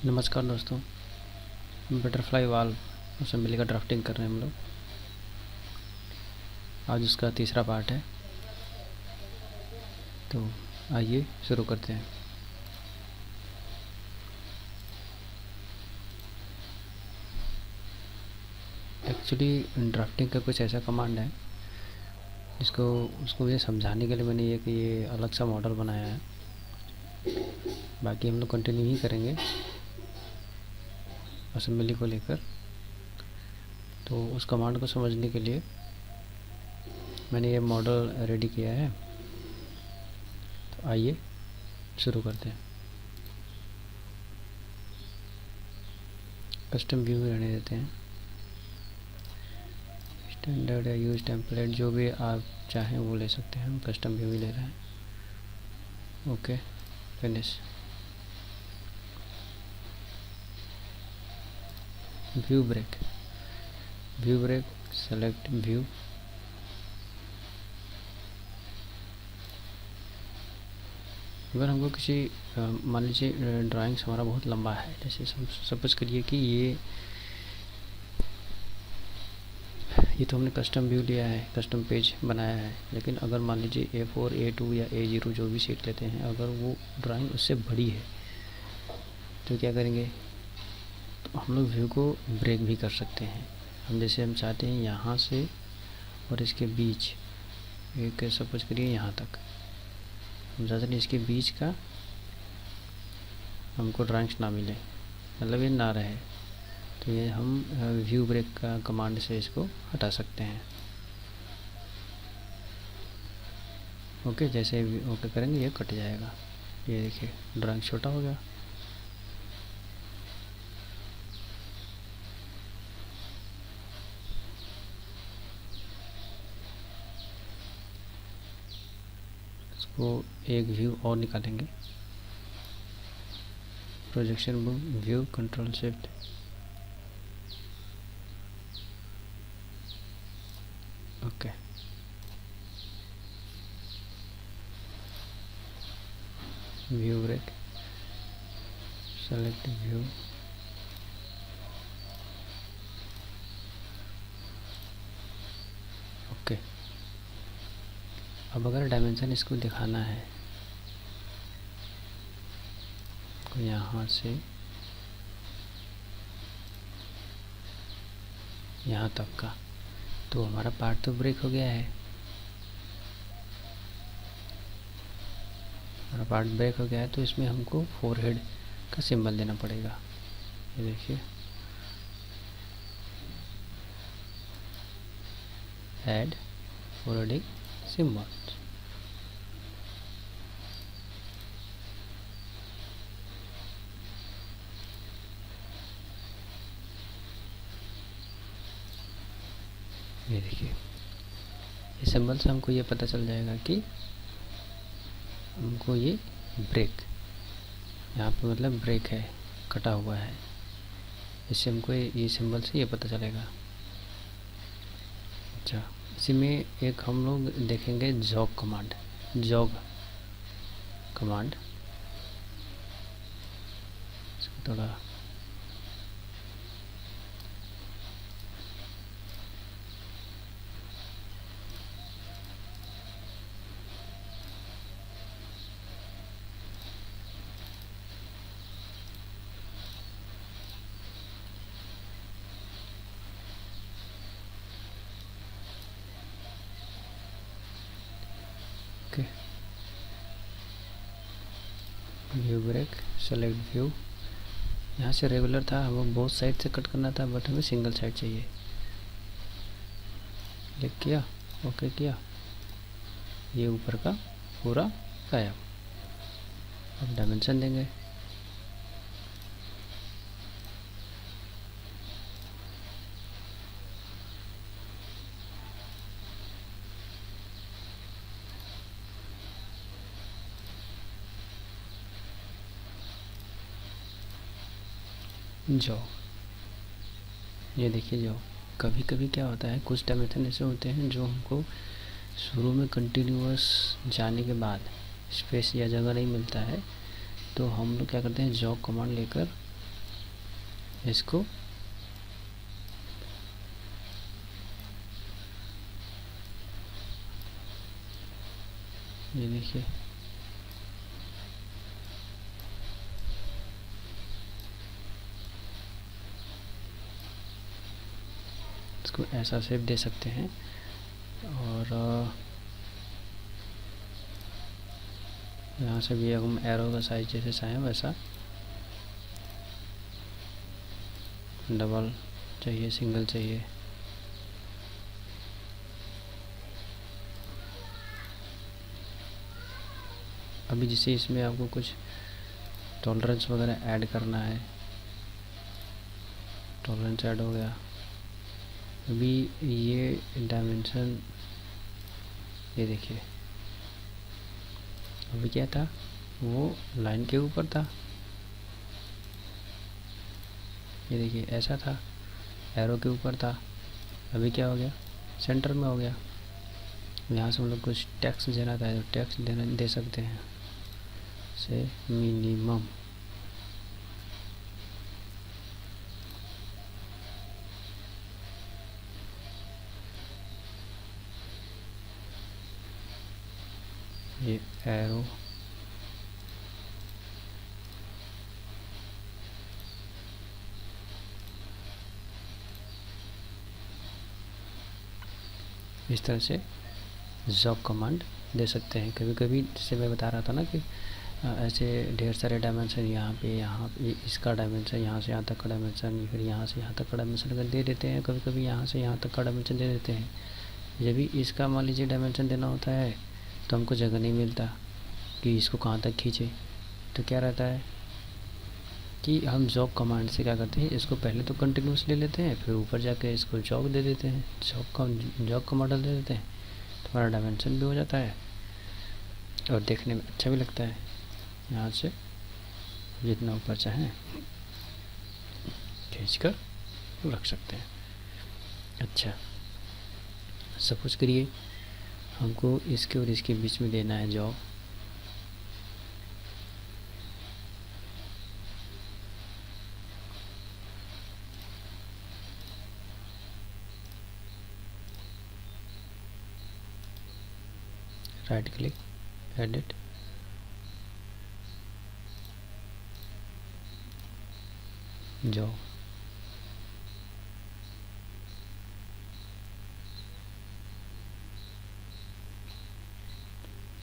नमस्कार दोस्तों, butterfly valve assembly का ड्राफ्टिंग कर रहे हैं हम लोग। आज उसका तीसरा पार्ट है, तो आइए शुरू करते हैं। एक्चुअली ड्राफ्टिंग का कुछ ऐसा कमांड है जिसको उसको मुझे समझाने के लिए मैंने ये अलग सा मॉडल बनाया है। बाकी हम लोग कंटिन्यू ही करेंगे असेंबली को लेकर। तो उस कमांड को समझने के लिए मैंने ये मॉडल रेडी किया है, तो आइए शुरू करते हैं। कस्टम व्यू में रहने देते हैं। स्टैंडर्ड या यूज टेम्पलेट जो भी आप चाहें वो ले सकते हैं। हम कस्टम व्यू ही ले रहे हैं। Okay, finish. View break select view. अगर हमको किसी मान लीजिए ड्राइंग्स हमारा बहुत लंबा है, जैसे सपोज करिए कि ये तो हमने कस्टम व्यू लिया है, कस्टम पेज बनाया है। लेकिन अगर मान लीजिए A4, A2 या A0 जो भी सीट लेते हैं, अगर वो ड्राइंग उससे बड़ी है तो क्या करेंगे? तो हम लोग व्यू को ब्रेक भी कर सकते हैं। हम चाहते हैं यहाँ से और इसके बीच एक सपोज करिए यहाँ तक, हम चाहते हैं इसके बीच का हमको ड्राइंग्स ना मिले, मतलब ये ना रहे, तो ये हम व्यू ब्रेक का कमांड से इसको हटा सकते हैं। ओके, जैसे ओके करेंगे ये कट जाएगा। ये देखिए ड्राइंग छोटा हो गया। इसको एक व्यू और निकालेंगे। Projection view, control shift, okay. View break, select view, okay. अब अगर डायमेंशन इसको दिखाना है तो यहाँ से यहाँ तक का, तो हमारा पार्ट तो ब्रेक हो गया है। हमारा पार्ट ब्रेक हो गया है, तो इसमें हमको फोरहेड का सिंबल देना पड़ेगा। ये देखिए, ऐड फोरहेडिंग सिंबल। ये देखिए, इस सिंबल से हमको ये पता चल जाएगा कि हमको ये ब्रेक, यहाँ पे मतलब ब्रेक है, कटा हुआ है। इससे हमको ये सिंबल से ये पता चलेगा। अच्छा, इसी में एक हम लोग देखेंगे जॉग कमांड। इसको थोड़ा okay. View break, select view. यहाँ से रेगुलर था, हमें बोथ साइड से कट करना था, बट हमें सिंगल साइड चाहिए। क्लिक किया, ओके किया, ये ऊपर का पूरा गायब। अब डायमेंशन देंगे। जाओ, ये देखिए जाओ। कभी कभी क्या होता है, कुछ डायमेंशन ऐसे होते हैं जो हमको शुरू में कंटिन्यूअस जाने के बाद स्पेस या जगह नहीं मिलता है, तो हम लोग क्या करते हैं, जॉग कमांड लेकर इसको ये देखिए, इसको ऐसा शेप दे सकते हैं। और यहाँ से भी हम एरो का साइज जैसे चाहें वैसा, डबल चाहिए, सिंगल चाहिए, अभी जैसे इसमें आपको कुछ टॉलरेंस वगैरह ऐड करना है, टॉलरेंस ऐड हो गया। अभी ये डायमेंशन, ये देखिए, अभी क्या था, वो लाइन के ऊपर था, ये देखिए ऐसा था, एरो के ऊपर था। अभी क्या हो गया, सेंटर में हो गया। यहाँ से हम लोग कुछ टैक्स देना था, तो टैक्स देना दे सकते हैं से मिनिमम। ये एरो इस तरह से जॉब कमांड दे सकते हैं। कभी कभी जैसे मैं बता रहा था ना कि ऐसे ढेर सारे डायमेंशन, यहाँ पे इसका डायमेंशन, यहाँ से यहाँ तक का डायमेंशन, फिर यहाँ से यहाँ तक का डायमेंशन अगर दे देते हैं, कभी कभी यहाँ से यहाँ तक का डायमेंशन दे देते हैं। जब भी इसका मान लीजिए डायमेंशन देना होता है तो हमको जगह नहीं मिलता कि इसको कहाँ तक खींचे, तो क्या रहता है कि हम जॉब कमांड से क्या करते हैं, इसको पहले तो कंटिन्यूस ले लेते हैं, फिर ऊपर जाके इसको जॉब दे देते हैं, जॉब का मॉडल दे देते हैं, तो हमारा डायमेंशन भी हो जाता है और देखने में अच्छा भी लगता है। यहाँ से जितना ऊपर चाहें खींच कर रख सकते हैं। अच्छा, सपोज करिए हमको इसके और इसके बीच में देना है job, right click, edit, job,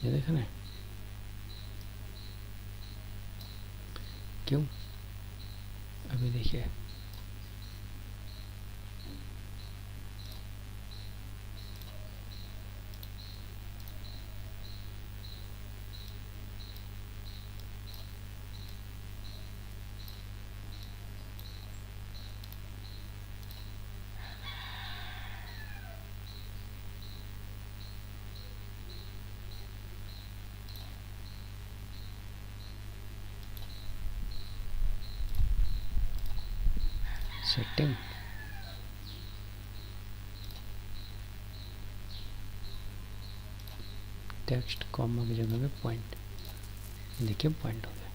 ये देखा ना, क्यों, अभी देखिए सेटिंग, टेक्स्ट कॉमा की जगह पे पॉइंट, देखिए पॉइंट हो गया।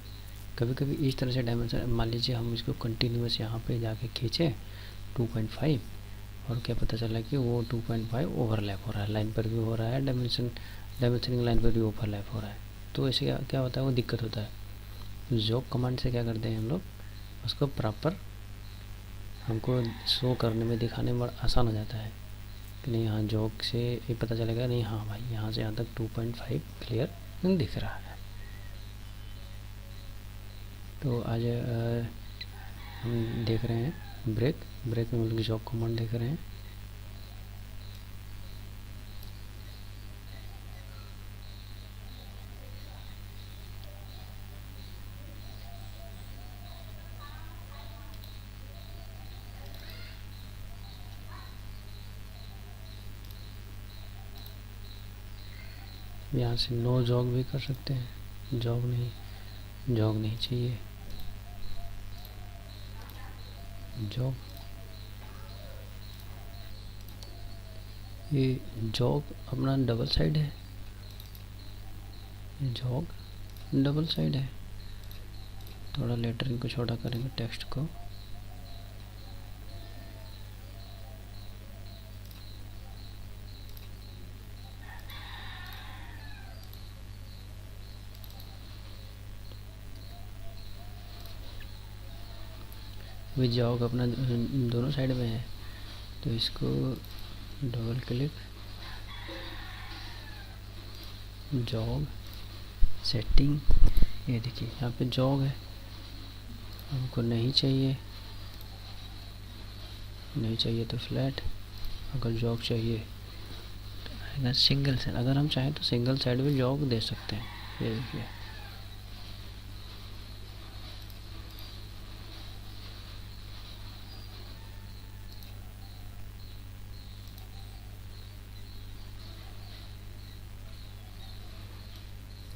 कभी कभी इस तरह से डायमेंशन, मान लीजिए हम इसको कंटिन्यूस यहाँ पे जाके खींचे 2.5 और क्या पता चला कि वो 2.5 ओवरलैप हो रहा है, लाइन पर भी हो रहा है, डायमेंशनिंग लाइन पर भी ओवरलैप हो रहा है, तो ऐसे क्या होता है, वो दिक्कत होता है। जॉब कमांड से क्या करते हैं हम लोग, उसको प्रॉपर हमको शो करने में, दिखाने में बड़ा आसान हो जाता है कि नहीं, हाँ जॉब से ये पता चलेगा, नहीं हाँ भाई यहाँ से यहाँ तक 2.5 क्लियर दिख रहा है। तो आज हम देख रहे हैं ब्रेक में मतलब जॉब कमांड देख रहे हैं। यहाँ से नो जॉग भी कर सकते हैं, जॉग नहीं चाहिए, जॉग, ये जॉग अपना डबल साइड है, ये जॉग डबल साइड है। थोड़ा लेटरिंग को छोटा करेंगे, टेक्स्ट को विद जॉग अपना दोनों साइड में है, तो इसको डबल क्लिक, जॉग सेटिंग, ये देखिए यहाँ पे जॉग है, हमको नहीं चाहिए, नहीं चाहिए तो फ्लैट, अगर जॉग चाहिए तो आएगा सिंगल साइड। अगर हम चाहें तो सिंगल साइड में जॉग दे सकते हैं। ये देखिए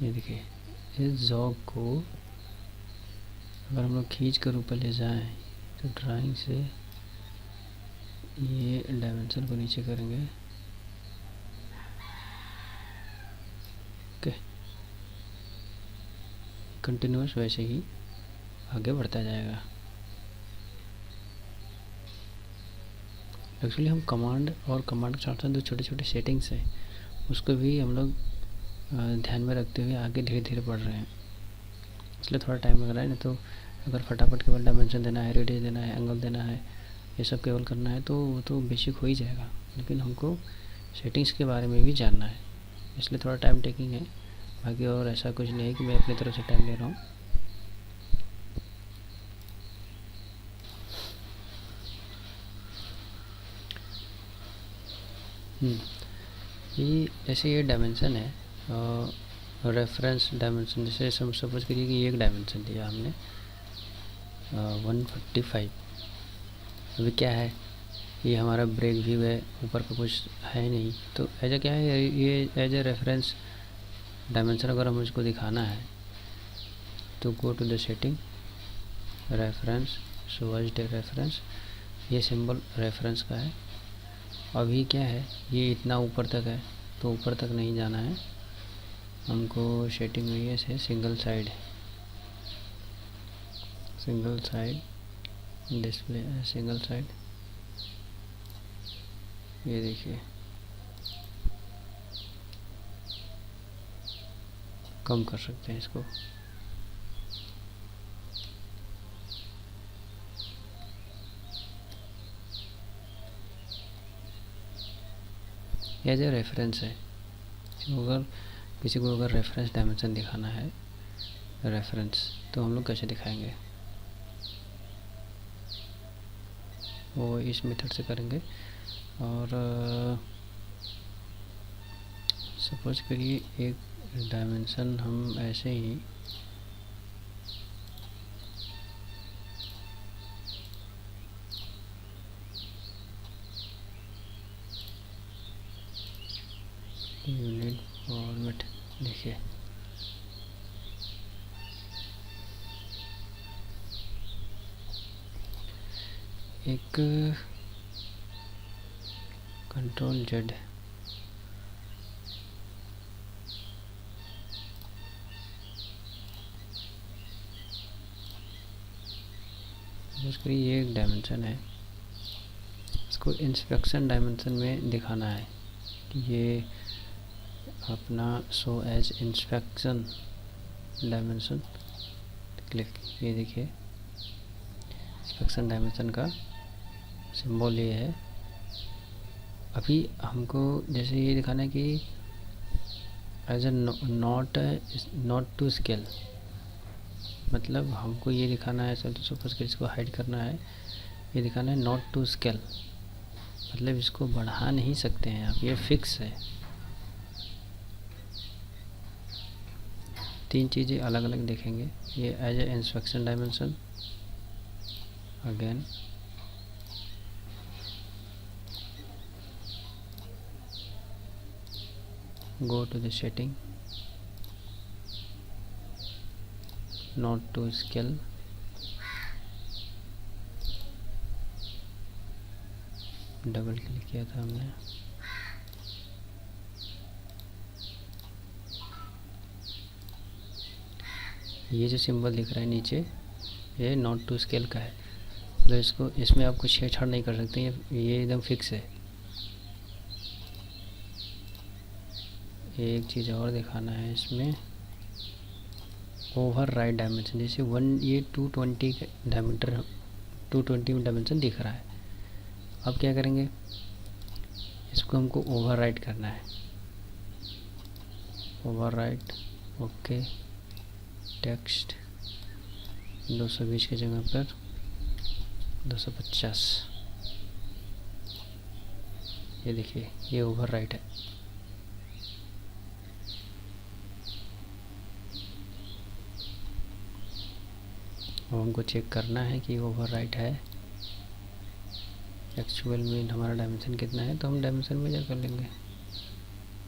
ये देखिए इस जॉग को अगर हम लोग खींच कर ऊपर ले जाएं तो ड्राइंग से ये डायमेंशन को नीचे करेंगे, ओके, कंटिन्यूअस वैसे ही आगे बढ़ता जाएगा। एक्चुअली हम कमांड और कमांड के साथ साथ जो छोटे छोटे सेटिंग्स हैं उसको भी हम लोग ध्यान में रखते हुए आगे धीरे धीरे बढ़ रहे हैं, इसलिए थोड़ा टाइम लग रहा है। नहीं तो अगर फटाफट केवल डायमेंशन देना है, रेडियस देना है, एंगल देना है, ये सब केवल करना है तो वो तो बेसिक हो ही जाएगा, लेकिन हमको सेटिंग्स के बारे में भी जानना है, इसलिए थोड़ा टाइम टेकिंग है। बाकी और ऐसा कुछ नहीं है कि मैं अपनी तरफ से टाइम ले रहा हूँ। ये जैसे ये डायमेंशन है रेफरेंस डायमेंशन, जैसे सपोज करिए कि एक डायमेंशन दिया हमने 145, अभी क्या है ये हमारा ब्रेक व्यू है, ऊपर का कुछ है नहीं, तो एज क्या है ये एज ए रेफरेंस डायमेंशन अगर हम इसको दिखाना है तो go to the setting, reference, show as the reference, ये सिंबल रेफरेंस का है। अभी क्या है ये इतना ऊपर तक है तो ऊपर तक नहीं जाना है हमको, सेटिंग हुई है single side, single side display, single side, ये देखिए कम कर सकते हैं इसको, एज ए रेफरेंस है। अगर किसी को अगर रेफरेंस डायमेंशन दिखाना है रेफरेंस, तो हम लोग कैसे दिखाएंगे, वो इस मेथड से करेंगे। और सपोज करिए एक डायमेंशन हम ऐसे ही यूनिट फॉर्मेट, देखिए एक कंट्रोल जेड, उसकी ये एक डायमेंशन है, इसको इंस्पेक्शन डायमेंशन में दिखाना है कि ये अपना show as inspection dimension, click, ये देखिए इंस्पेक्शन डायमेंशन का सिंबल ये है। अभी हमको जैसे ये दिखाना है कि as a not to scale, मतलब हमको ये दिखाना है, सपोज कि इसको हाइड करना है, ये दिखाना है नॉट टू स्केल, मतलब इसको बढ़ा नहीं सकते हैं आप, ये फिक्स है। तीन चीज़ें अलग अलग देखेंगे, ये as a inspection dimension, again go to the setting, not to scale, double click किया था हमने, ये जो सिंबल दिख रहा है नीचे ये नॉट टू स्केल का है, मतलब इसको इसमें आप कुछ छेड़छाड़ नहीं कर सकते, ये एकदम फिक्स है। एक चीज़ और दिखाना है इसमें, ओवर राइट डायमेंशन, जैसे ये 220 डायमीटर 220 में डायमेंशन दिख रहा है। अब क्या करेंगे, इसको हमको ओवरराइट करना है। ओवरराइट, ओके, टेक्स्ट 220 की जगह पर 250। ये देखिए, ये ओवरराइट है। अब हमको चेक करना है कि ओवरराइट है। एक्चुअल में हमारा डायमेंशन कितना है, तो हम डायमेंशन मेजर कर लेंगे।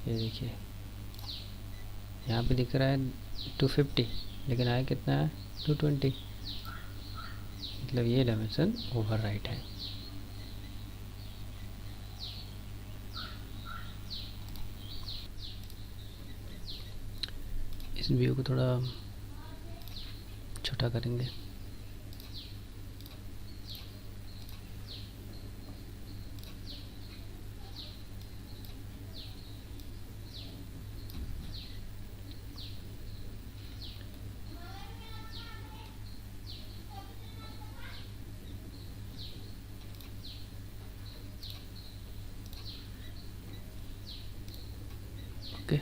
ये देखिए, यहाँ पे दिख रहा है 250, लेकिन आया कितना है 220, मतलब ये डायमेंशन ओवरराइट है। इस व्यू को थोड़ा छोटा करेंगे। ओके,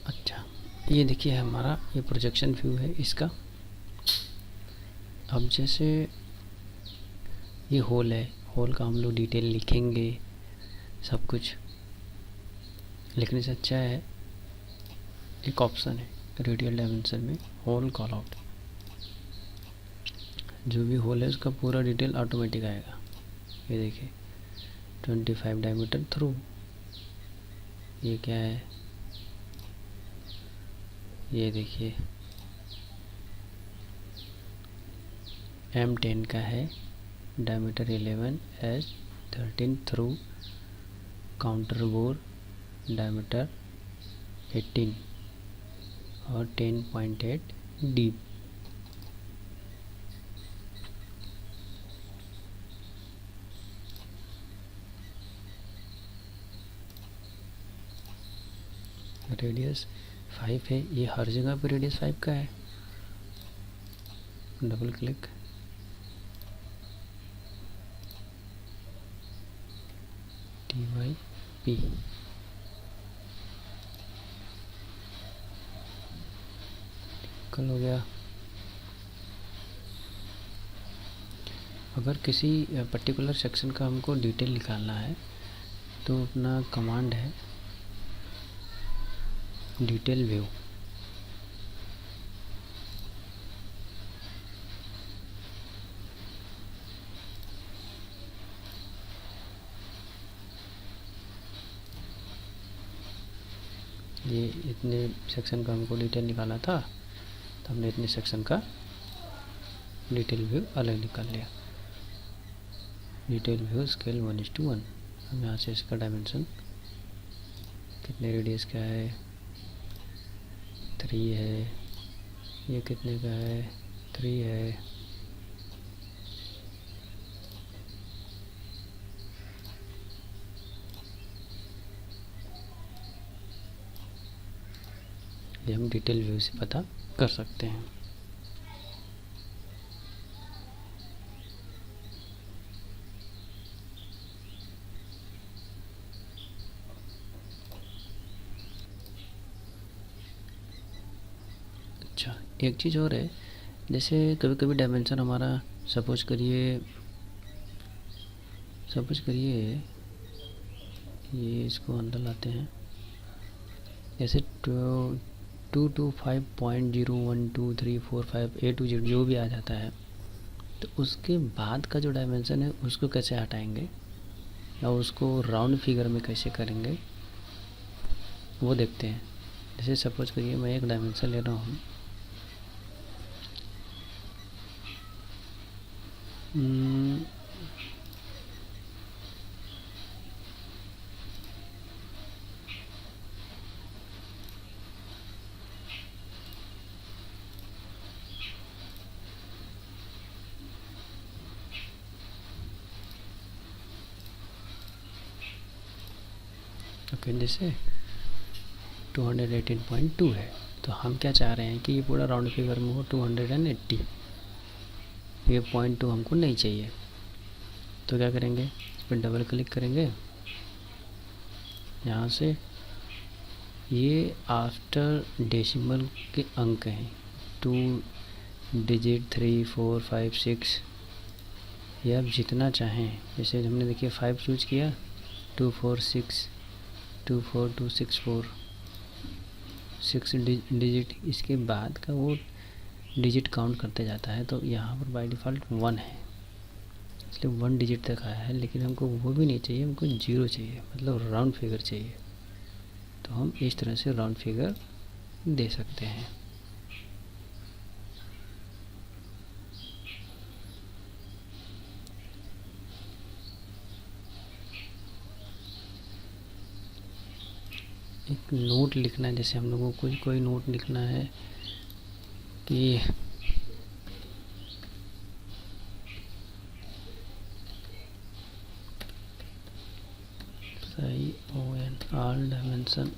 अच्छा, ये देखिए हमारा ये प्रोजेक्शन व्यू है इसका। अब जैसे ये होल है, होल का हम लोग डिटेल लिखेंगे सब कुछ, लिखने से अच्छा है एक ऑप्शन है रेडियल डायमेंशन में, होल कॉल आउट। जो भी होल है उसका पूरा डिटेल ऑटोमेटिक आएगा। ये देखिए 25 डायमीटर थ्रू, ये क्या है, ये देखिए M10 का है, diameter 11, S13 through, counter bore diameter 18 और 10.8 डीप। रेडियस 5 है, ये हर जगह पे रेडियस 5 का है। डबल क्लिक, TYP, कल हो गया। अगर किसी पर्टिकुलर सेक्शन का हमको डिटेल निकालना है तो अपना कमांड है डिटेल व्यू। ये इतने सेक्शन का हमको डिटेल निकालना था, तो हमने इतने सेक्शन का डिटेल व्यू अलग निकाल लिया। Detail view scale 1:1। हम यहाँ से इसका डायमेंशन कितने रेडियस का है, 3 है। ये कितने का है, 3 है। ये हम डिटेल व्यू से पता कर सकते हैं। अच्छा, एक चीज़ और है, जैसे कभी कभी डायमेंशन हमारा सपोज करिए ये इसको अंदर लाते हैं, जैसे 225.0123458 A to Z जो भी आ जाता है, तो उसके बाद का जो डायमेंशन है उसको कैसे हटाएंगे या उसको राउंड फिगर में कैसे करेंगे वो देखते हैं। जैसे सपोज करिए मैं एक डायमेंशन ले रहा हूँ, ओके, जैसे 218.2 है, तो हम क्या चाह रहे हैं कि ये पूरा राउंड फिगर में हो 280। ये 0.2 हमको नहीं चाहिए। तो क्या करेंगे, इस पर डबल क्लिक करेंगे, यहाँ से ये आफ्टर डेसिमल के अंक हैं, 2 डिजिट, 3, 4, 5, 6, ये आप जितना चाहें। जैसे हमने देखिए 5 चूज किया, 2, 4, 6, 2, 4, 2, 6, 4, 6 डिजिट, इसके बाद का वो डिजिट काउंट करते जाता है। तो यहाँ पर बाय डिफ़ॉल्ट 1 है, इसलिए 1 डिजिट तक आया है, लेकिन हमको वो भी नहीं चाहिए, हमको 0 चाहिए, मतलब राउंड फिगर चाहिए। तो हम इस तरह से राउंड फिगर दे सकते हैं। एक नोट लिखना है, जैसे हम लोगों को कोई नोट लिखना है कि SION all dimension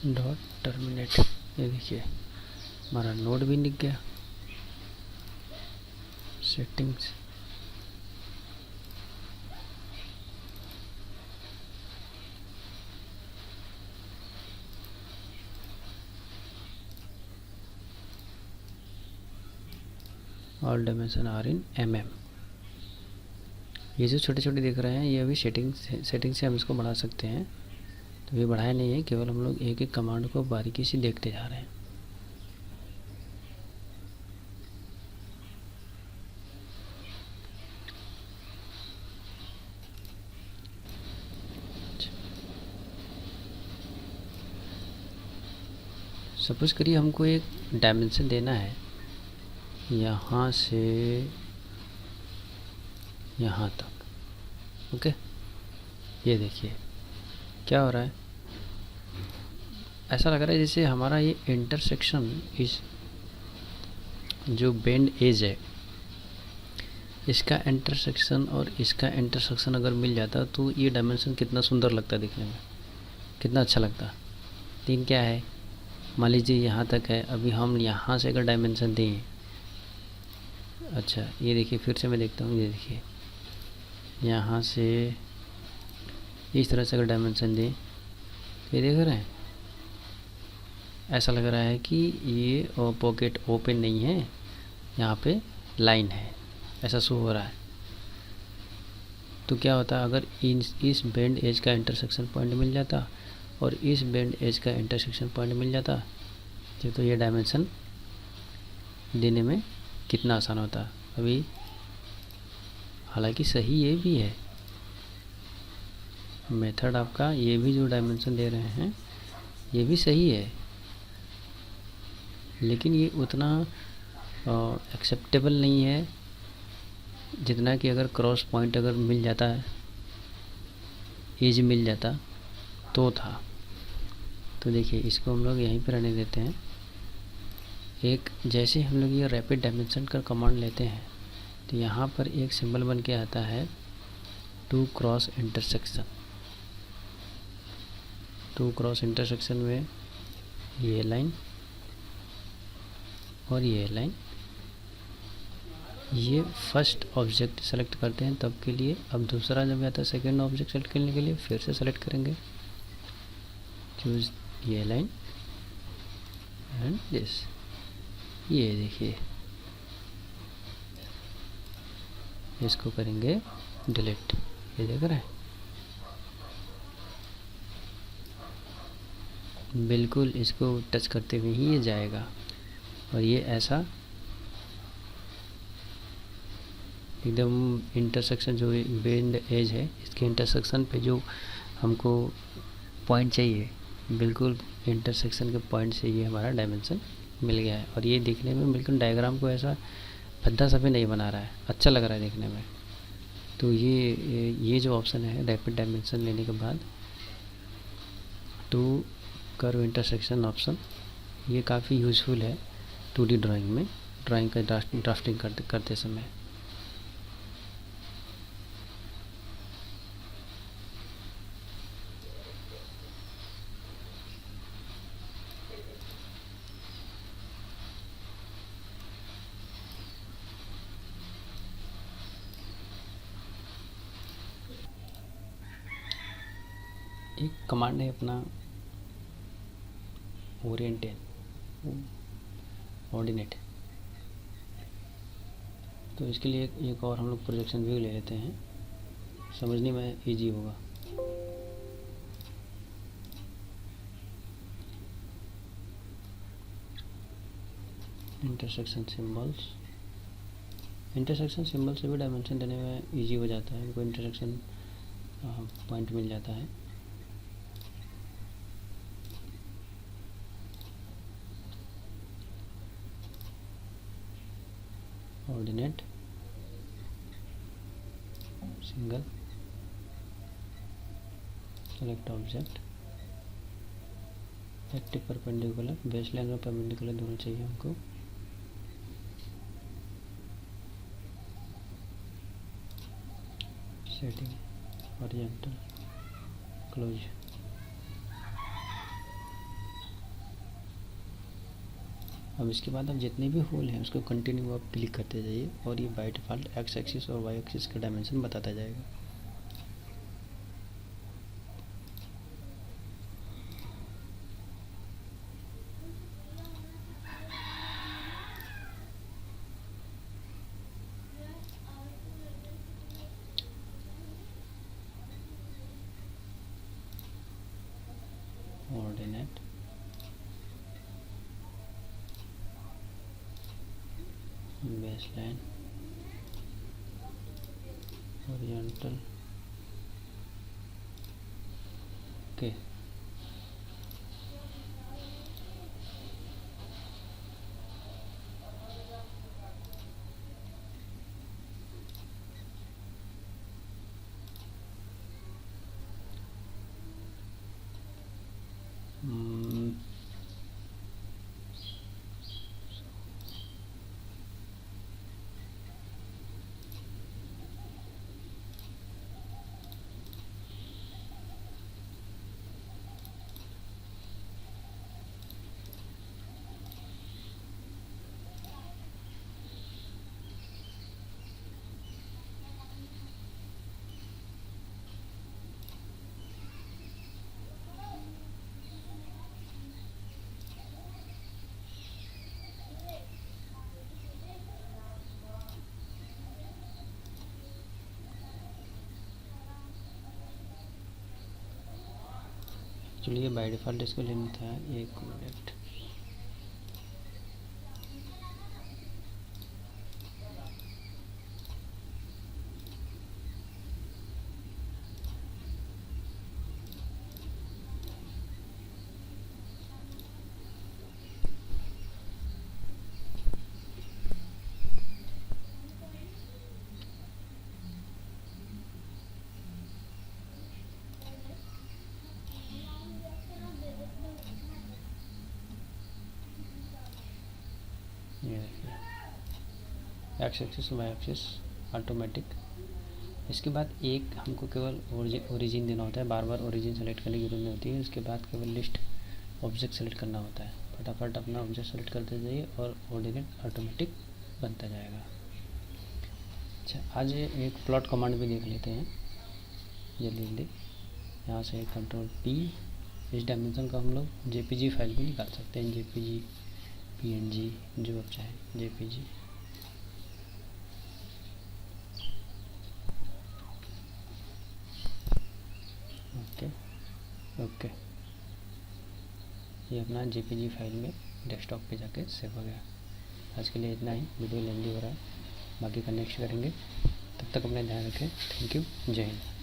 dot terminate. ये देखिए हमारा नोड भी लिख गया। Settings, all dimension are in mm। ये जो छोटे छोटे दिख रहे हैं, ये अभी सेटिंग से हम इसको बढ़ा सकते हैं। तो ये बढ़ाया नहीं है, केवल हम लोग एक एक कमांड को बारीकी से देखते जा रहे हैं। सपोज करिए हमको एक डायमेंशन देना है यहाँ से यहाँ तक। ओके, ये देखिए क्या हो रहा है, ऐसा लग रहा है जैसे हमारा ये इंटरसेक्शन, इस जो बेंड एज है इसका इंटरसेक्शन और इसका इंटरसेक्शन अगर मिल जाता तो ये डायमेंशन कितना सुंदर लगता दिखने में, कितना अच्छा लगता। लेकिन क्या है, मान लीजिए यहाँ तक है, अभी हम यहाँ से अगर डायमेंशन दें, अच्छा ये देखिए फिर से मैं देखता हूँ, ये देखिए यहाँ से इस तरह से अगर डायमेंशन दें, ये देख रहे हैं, ऐसा लग रहा है कि ये पॉकेट ओपन नहीं है, यहाँ पे लाइन है, ऐसा शो हो रहा है। तो क्या होता अगर इस बेंड एज का इंटरसेक्शन पॉइंट मिल जाता और इस बेंड एज का इंटरसेक्शन पॉइंट मिल जाता, तो ये डायमेंशन देने में कितना आसान होता। अभी हालांकि सही ये भी है मेथड आपका, ये भी जो डायमेंशन दे रहे हैं ये भी सही है, लेकिन ये उतना एक्सेप्टेबल नहीं है जितना कि अगर क्रॉस पॉइंट अगर मिल जाता है, एज मिल जाता तो था। तो देखिए इसको हम लोग यहीं पर रहने देते हैं। एक जैसे हम लोग ये रैपिड डायमेंशन का कमांड लेते हैं तो यहाँ पर एक सिंबल बन के आता है two cross intersection. Two cross intersection में ये लाइन और ये लाइन, ये फर्स्ट ऑब्जेक्ट सेलेक्ट करते हैं तब के लिए। अब दूसरा जब आता है सेकेंड ऑब्जेक्ट सेलेक्ट करने के लिए फिर से सेलेक्ट करेंगे, चूज ये लाइन एंड दिस। ये देखिए इसको करेंगे डिलीट, ये देख रहे हैं बिल्कुल इसको टच करते हुए ही ये जाएगा। और ये ऐसा एकदम इंटरसेक्शन जो बेंड एज है इसके इंटरसेक्शन पे जो हमको पॉइंट चाहिए बिल्कुल इंटरसेक्शन के पॉइंट से ये हमारा डायमेंशन मिल गया है। और ये देखने में बिल्कुल डायग्राम को ऐसा भद्दा सा भी नहीं बना रहा है, अच्छा लग रहा है देखने में। तो ये जो ऑप्शन है रैपिड डायमेंशन लेने के बाद टू कर्व इंटरसेक्शन ऑप्शन, ये काफ़ी यूज़फुल है 2D ड्राइंग में, ड्राइंग का ड्राफ्टिंग करते समय। एक कमांड है अपना ऑर्डिनेट, तो इसके लिए एक और हम लोग प्रोजेक्शन व्यू ले लेते हैं, समझने में इजी होगा। इंटरसेक्शन सिंबल से भी डायमेंशन देने में इजी हो जाता है, हमको इंटरसेक्शन पॉइंट मिल जाता है। Ordinate single, select object, active perpendicular, baseline और परपेंडिकुलर दोनों चाहिए हमको। Setting horizontal, close. अब इसके बाद अब जितने भी होल हैं उसको कंटिन्यू आप क्लिक करते जाइए और ये बाय डिफ़ॉल्ट एक्स एक्सिस और वाई एक्सिस का डायमेंशन बताता जाएगा। Ordinate baseline horizontal, okay. चलिए बाय डिफ़ॉल्ट इसको लेना था 1 मिनट। ये देखिए X axis Y axis automatic. इसके बाद एक हमको केवल ओरिजिन देना होता है, बार बार ओरिजिन सेलेक्ट करने की जरूरत नहीं होती है। इसके बाद केवल लिस्ट ऑब्जेक्ट सेलेक्ट करना होता है, फटाफट अपना ऑब्जेक्ट सेलेक्ट करते जाइए और ऑर्डिनेट ऑटोमेटिक बनता जाएगा। अच्छा, आज एक प्लॉट कमांड भी देख लेते हैं जल्दी जल्दी। यहाँ से कंट्रोल पी, इस डायमेंशन का हम लोग जेपीजी फाइल भी निकाल सकते हैं, जेपीजी पीएनजी जो आप चाहें, जेपीजी। ओके ओके, ये अपना जेपीजी फाइल में डेस्कटॉप पे जाके सेव हो गया। आज के लिए इतना ही, वीडियो लेंदी हो रहा है, बाकी का नेक्स्ट करेंगे। तब तक अपना ध्यान रखें। थैंक यू, जय हिंद।